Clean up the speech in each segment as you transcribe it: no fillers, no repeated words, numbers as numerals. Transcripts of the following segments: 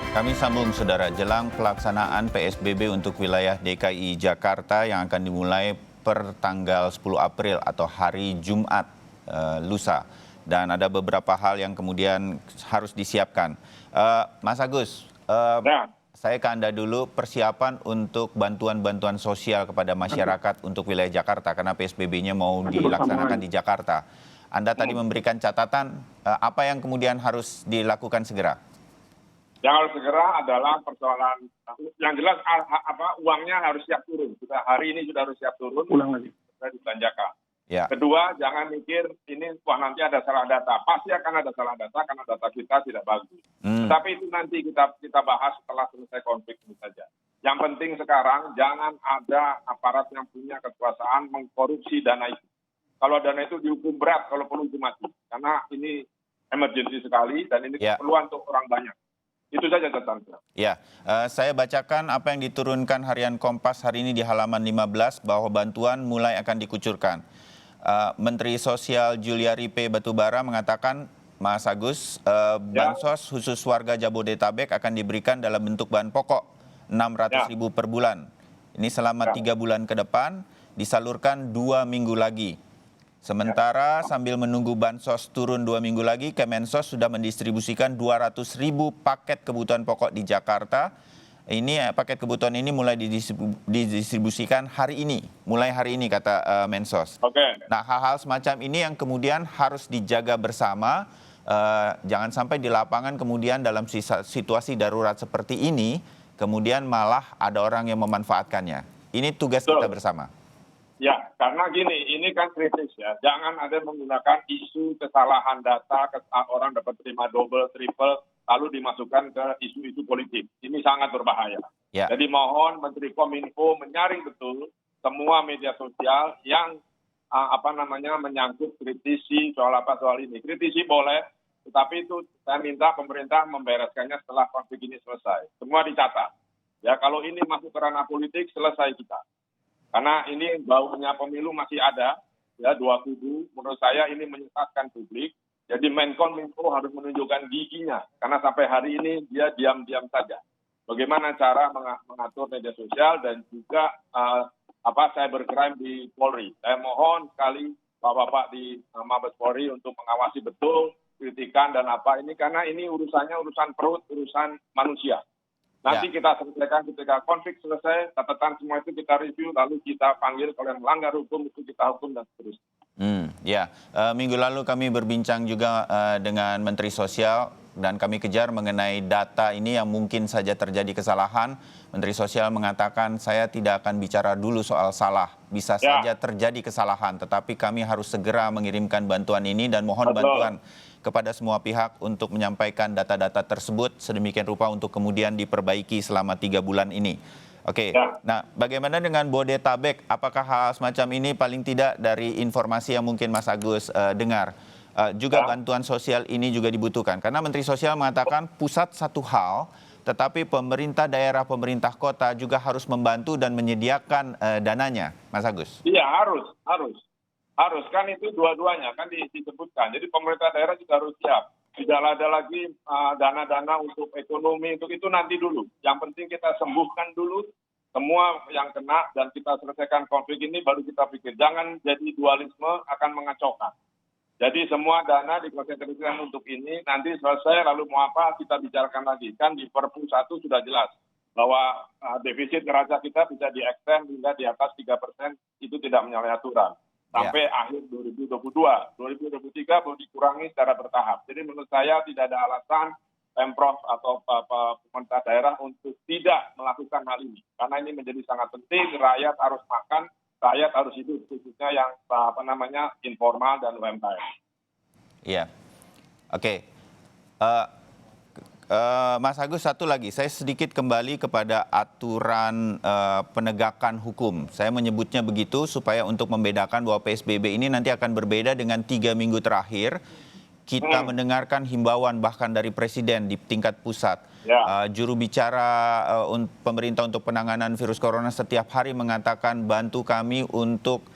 Kami sambung, Saudara. Jelang pelaksanaan PSBB untuk wilayah DKI Jakarta yang akan dimulai per tanggal 10 April atau hari Jumat lusa. Dan ada beberapa hal yang kemudian harus disiapkan. Mas Agus, saya ke Anda dulu, persiapan untuk bantuan-bantuan sosial kepada masyarakat untuk wilayah Jakarta, karena PSBB-nya mau dilaksanakan di Jakarta. Anda tadi memberikan catatan, apa yang kemudian harus dilakukan segera? Yang harus segera adalah persoalan yang jelas uangnya harus siap turun. Sudah hari ini sudah harus siap turun. Ulang lagi. Sudah dibelanjakan. Ya. Kedua, jangan mikir ini nanti ada salah data. Pasti akan ada salah data karena data kita tidak bagus. Tapi itu nanti kita bahas setelah selesai konflik ini saja. Yang penting sekarang jangan ada aparat yang punya kekuasaan mengkorupsi dana itu. Kalau dana itu dihukum berat, kalau perlu mati. Karena ini emergency sekali dan ini keperluan untuk orang banyak. Itu saja catatan. Ya, saya bacakan apa yang diturunkan Harian Kompas hari ini di halaman 15 bahwa bantuan mulai akan dikucurkan. Menteri Sosial Juliari P. Batubara mengatakan, Mas Agus, bansos khusus warga Jabodetabek akan diberikan dalam bentuk bahan pokok 600.000 per bulan. Ini selama 3 bulan ke depan, disalurkan 2 minggu lagi. Sementara sambil menunggu bansos turun 2 minggu lagi, Kemensos sudah mendistribusikan 200.000 paket kebutuhan pokok di Jakarta. Ini paket kebutuhan ini mulai didistribusikan hari ini, mulai hari ini kata Mensos. Nah, hal-hal semacam ini yang kemudian harus dijaga bersama. Jangan sampai di lapangan kemudian dalam situasi darurat seperti ini, kemudian malah ada orang yang memanfaatkannya. Ini tugas kita bersama. Ya, karena gini, ini kan kritis ya. Jangan ada menggunakan isu kesalahan data, orang dapat terima double, triple, lalu dimasukkan ke isu-isu politik. Ini sangat berbahaya. Ya. Jadi mohon Menteri Kominfo menyaring betul semua media sosial yang menyangkut kritisi soal ini. Kritisi boleh, tetapi itu saya minta pemerintah membereskannya setelah konflik ini selesai. Semua dicatat. Ya, kalau ini masuk ke ranah politik, selesai kita. Karena ini baunya pemilu masih ada, ya, dua kubu. Menurut saya ini menyesatkan publik. Jadi Menkominfo harus menunjukkan giginya. Karena sampai hari ini dia diam-diam saja. Bagaimana cara mengatur media sosial dan juga cybercrime di Polri. Saya mohon sekali Bapak-Bapak di Mabes Polri untuk mengawasi betul kritikan dan apa ini. Karena ini urusannya urusan perut, urusan manusia. Nanti kita selesaikan ketika konflik selesai, catatan semua itu kita review, lalu kita panggil kalau yang melanggar hukum itu kita hukum dan seterusnya. Minggu lalu kami berbincang juga dengan Menteri Sosial dan kami kejar mengenai data ini yang mungkin saja terjadi kesalahan. Menteri Sosial mengatakan saya tidak akan bicara dulu soal salah, bisa saja terjadi kesalahan, tetapi kami harus segera mengirimkan bantuan ini dan mohon bantuan kepada semua pihak untuk menyampaikan data-data tersebut sedemikian rupa untuk kemudian diperbaiki selama 3 bulan ini. Nah, bagaimana dengan Bodetabek? Apakah hal semacam ini paling tidak dari informasi yang mungkin Mas Agus dengar? Juga bantuan sosial ini juga dibutuhkan. Karena Menteri Sosial mengatakan pusat satu hal, tetapi pemerintah daerah, pemerintah kota juga harus membantu dan menyediakan dananya, Mas Agus. Iya, harus. Kan itu dua-duanya kan disebutkan. Jadi pemerintah daerah juga harus siap. Tidak ada lagi dana-dana untuk ekonomi, untuk itu nanti dulu. Yang penting kita sembuhkan dulu semua yang kena dan kita selesaikan konflik ini baru kita pikir. Jangan jadi dualisme akan mengacaukan. Jadi semua dana dikonsentrasikan untuk ini, nanti selesai lalu mau apa kita bicarakan lagi. Kan di Perpu 1 sudah jelas bahwa defisit neraca kita bisa di-extend hingga di atas 3%, itu tidak menyalahi aturan. Sampai akhir 2022. 2023 baru dikurangi secara bertahap. Jadi menurut saya tidak ada alasan Pemprov atau pemerintah daerah untuk tidak melakukan hal ini. Karena ini menjadi sangat penting, rakyat harus makan, rakyat harus hidup, khususnya yang informal dan UMKM. Iya. Mas Agus, satu lagi, saya sedikit kembali kepada aturan penegakan hukum. Saya menyebutnya begitu supaya untuk membedakan bahwa PSBB ini nanti akan berbeda dengan 3 minggu terakhir. Kita mendengarkan himbauan bahkan dari Presiden di tingkat pusat. Juru bicara pemerintah untuk penanganan virus corona setiap hari mengatakan bantu kami untuk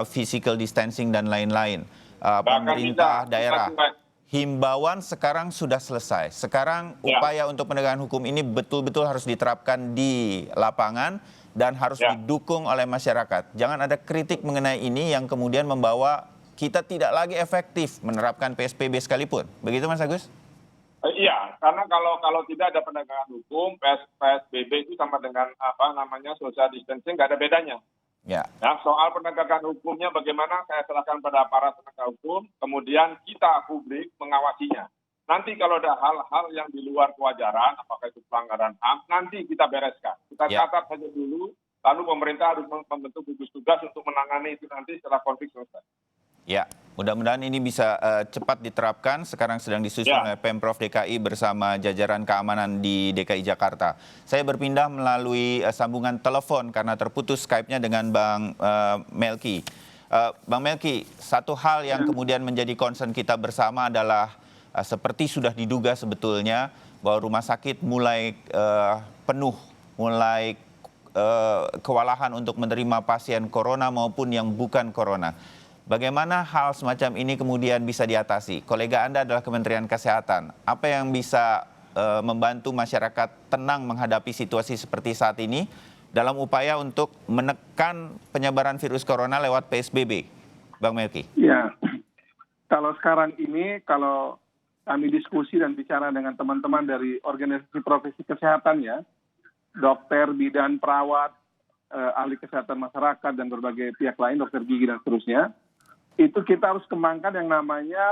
physical distancing dan lain-lain. Pemerintah daerah himbauan sekarang sudah selesai. Sekarang upaya untuk penegakan hukum ini betul-betul harus diterapkan di lapangan dan harus didukung oleh masyarakat. Jangan ada kritik mengenai ini yang kemudian membawa kita tidak lagi efektif menerapkan PSBB sekalipun. Begitu Mas Agus? Iya, karena kalau tidak ada penegakan hukum, PSBB itu sama dengan social distancing, nggak ada bedanya. Ya. Nah, soal penegakan hukumnya bagaimana saya serahkan pada aparat penegak hukum, kemudian kita publik mengawasinya. Nanti kalau ada hal-hal yang di luar kewajaran, apakah itu pelanggaran HAM, nanti kita bereskan. Kita catat saja dulu, lalu pemerintah harus membentuk gugus tugas untuk menangani itu nanti setelah konflik selesai. Ya, mudah-mudahan ini bisa cepat diterapkan. Sekarang sedang disusun oleh Pemprov DKI bersama jajaran keamanan di DKI Jakarta. Saya berpindah melalui sambungan telepon karena terputus Skype-nya dengan Bang Melki. Bang Melki, satu hal yang kemudian menjadi concern kita bersama adalah seperti sudah diduga sebetulnya bahwa rumah sakit mulai penuh, mulai kewalahan untuk menerima pasien corona maupun yang bukan corona. Bagaimana hal semacam ini kemudian bisa diatasi? Kolega Anda adalah Kementerian Kesehatan. Apa yang bisa membantu masyarakat tenang menghadapi situasi seperti saat ini dalam upaya untuk menekan penyebaran virus corona lewat PSBB? Bang Melki. Ya, kalau sekarang ini, kalau kami diskusi dan bicara dengan teman-teman dari organisasi profesi kesehatan ya, dokter, bidan, perawat, ahli kesehatan masyarakat, dan berbagai pihak lain, dokter gigi dan seterusnya, itu kita harus kembangkan yang namanya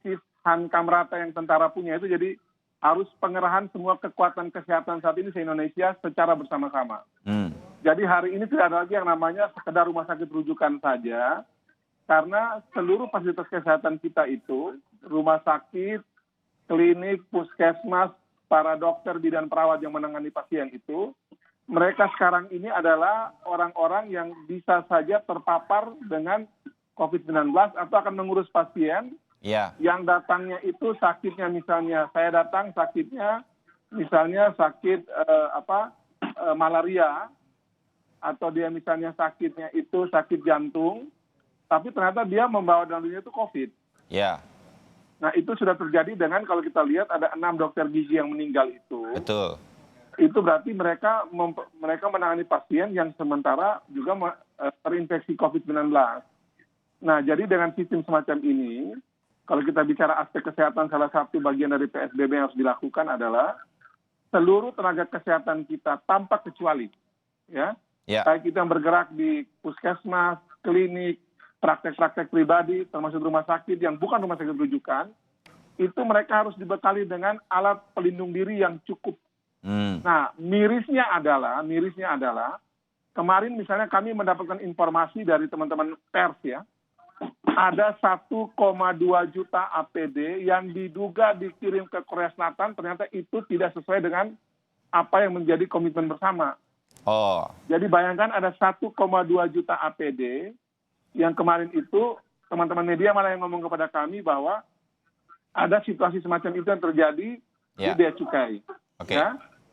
sistem kamrata yang tentara punya itu. Jadi harus pengerahan semua kekuatan kesehatan saat ini se-Indonesia secara bersama-sama. Jadi hari ini tidak ada lagi yang namanya sekedar rumah sakit rujukan saja, karena seluruh fasilitas kesehatan kita itu, rumah sakit, klinik, puskesmas, para dokter, bidan, perawat yang menangani pasien itu, mereka sekarang ini adalah orang-orang yang bisa saja terpapar dengan COVID-19 atau akan mengurus pasien yang datangnya itu sakitnya, misalnya saya datang sakitnya misalnya sakit malaria, atau dia misalnya sakitnya itu sakit jantung, tapi ternyata dia membawa dalam dirinya itu COVID. Nah, itu sudah terjadi dengan, kalau kita lihat ada 6 dokter gizi yang meninggal itu. Betul. Itu berarti mereka menangani pasien yang sementara juga terinfeksi COVID-19. Nah, jadi dengan sistem semacam ini, kalau kita bicara aspek kesehatan, salah satu bagian dari PSBB yang harus dilakukan adalah seluruh tenaga kesehatan kita tanpa kecuali, baik itu yang bergerak di puskesmas, klinik, praktek-praktek pribadi, termasuk rumah sakit yang bukan rumah sakit rujukan, itu mereka harus dibekali dengan alat pelindung diri yang cukup. Nah, mirisnya adalah kemarin misalnya kami mendapatkan informasi dari teman-teman pers ya, ada 1,2 juta APD yang diduga dikirim ke Korea Selatan, ternyata itu tidak sesuai dengan apa yang menjadi komitmen bersama. Jadi bayangkan ada 1,2 juta APD yang kemarin itu teman-teman media malah yang ngomong kepada kami bahwa ada situasi semacam itu yang terjadi di Bea Cukai.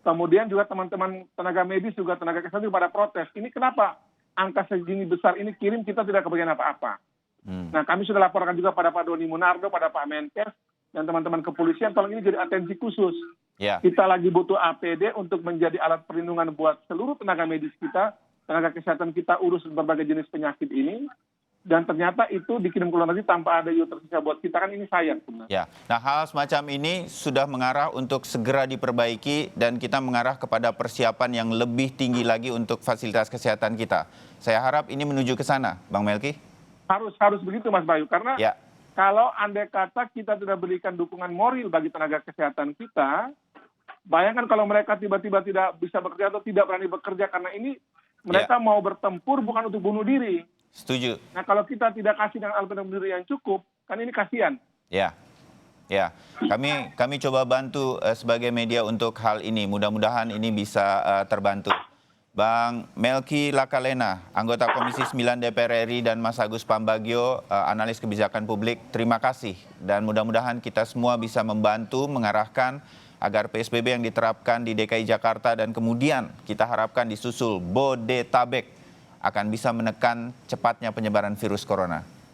Kemudian juga teman-teman tenaga medis, juga tenaga kesehatan pada protes. Ini kenapa angka segini besar ini kirim, kita tidak kebagian apa-apa. Nah, kami sudah laporkan juga pada Pak Doni Munardo, pada Pak Menkes, dan teman-teman kepolisian, tolong ini jadi atensi khusus. Kita lagi butuh APD untuk menjadi alat perlindungan buat seluruh tenaga medis kita, tenaga kesehatan kita urus berbagai jenis penyakit ini. Dan ternyata itu dikirim ke luar negeri tanpa ada yang tersisa buat kita, kan ini sayang sebenarnya. Nah, hal semacam ini sudah mengarah untuk segera diperbaiki dan kita mengarah kepada persiapan yang lebih tinggi lagi untuk fasilitas kesehatan kita. Saya harap ini menuju ke sana, Bang Melki. Harus begitu Mas Bayu, karena kalau andai kata kita tidak berikan dukungan moral bagi tenaga kesehatan kita, bayangkan kalau mereka tiba-tiba tidak bisa bekerja atau tidak berani bekerja, karena ini mereka mau bertempur bukan untuk bunuh diri. Setuju. Nah, kalau kita tidak kasih dengan alat pelindung diri yang cukup, kan ini kasihan. Kami coba bantu sebagai media untuk hal ini. Mudah-mudahan ini bisa terbantu. Bang Melki Lakalena, anggota Komisi 9 DPR RI, dan Mas Agus Pambagio, analis kebijakan publik, terima kasih. Dan mudah-mudahan kita semua bisa membantu mengarahkan agar PSBB yang diterapkan di DKI Jakarta dan kemudian kita harapkan disusul Bodetabek akan bisa menekan cepatnya penyebaran virus corona.